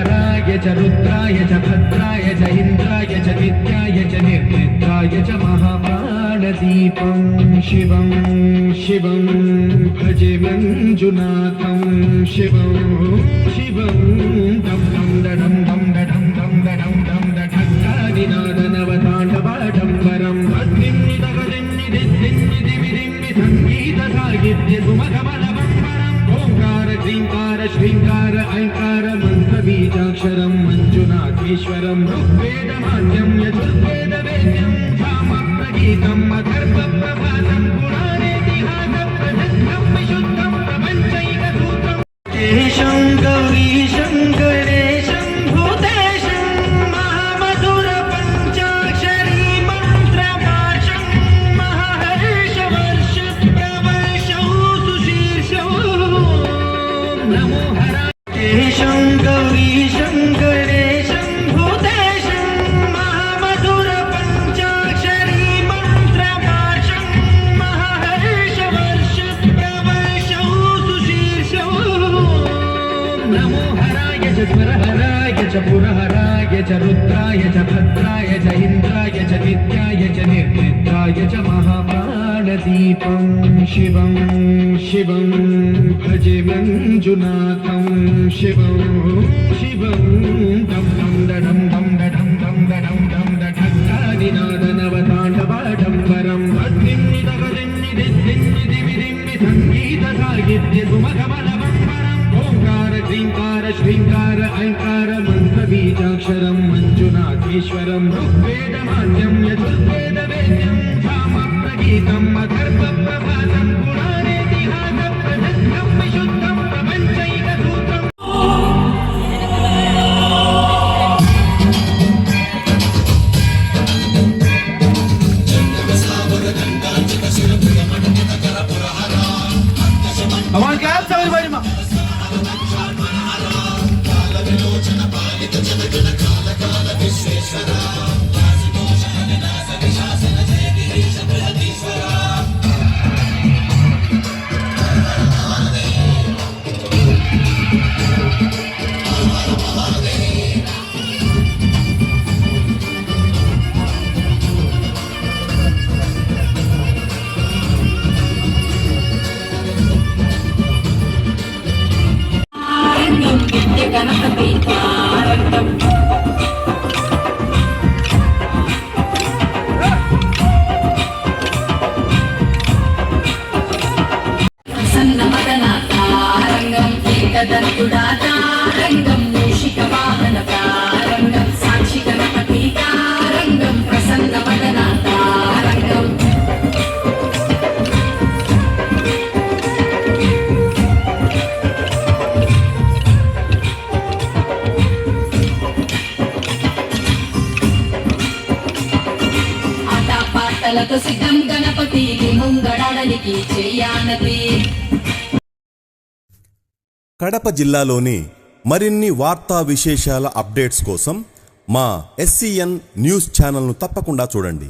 मनोहराय च रुद्राय च भद्राय च इन्द्राय च नित्याय च निर्निद्राय च महाप्राणदीपं शिवं शिवं भजे मंजुनाथं शिवं शिवं दं दं दं दं दं दं दं दं ढक्कादिनादनवताण्डवाडम्बरं संगीतसाहित्य सुमगमलबम्बरम् ओंकार क्लींकार श्रींकार ऐंकार मन्त्रबीजाक्षरं मंजुनाथेश्वरं ऋग्वेदमाद्यं यजुर्वेदवेद्यं सामप्रगीतम् अथर्वप्रभातं पुराणेतिहासप्रसिद्धं विशुद्धं प्रपञ्चैकसूत्रम् केशं गौरी शङ्करेशं भूतेशं महामधुरपञ्चाक्षरी मन्त्रभाषं महर्षवर्षप्रवर्षौ सुशीर्षौ नमो हराय केशं गौरी शङ्करेशं भूतेशं महामधुरपञ्चाक्षरी मन्त्रभाषं महर्षवर्षप्रवर्षौ सुशीर्षौ नमो हराय च स्वरहराय च पुरहराय च रुद्राय च भद्राय च इन्द्राय च नित्याय च निर्निद्राय च महाप्राणदीपं शिवं शिवं भजे मंजुनाथं शिवं शिवं दं दं दं दं दं दं दं दं ढक्कादिनादनवताण्डवाडम्बरं संगीतसाहित्य सुमगमलबम्बरम् ओंकार क्लींकार श्रींकार ऐंकार मन्त्रबीजाक्षरं मंजुनाथेश्वरं ऋग्वेदमाद्यं यजुर्वेदवेद्यं सामप्रगीतम् अथर्वप्रभातं पुराणेतिहासप्रसिद्धं विशुद्धं प्रपञ्चैकसूत्रम् Aman clap everybody ma. रंगम मूषिक वाहन रंगम साक्षी गणपति रंगम प्रसन्न मदनाता रंगम आता पातलतो सिद्धं गणपति ముంగడాడలికి చెయ్యానతి కడప జిల్లాలోని మరిన్ని వార్తా విశేషాల అప్డేట్స్ కోసం మా SCN న్యూస్ ఛానల్ను తప్పకుండా చూడండి.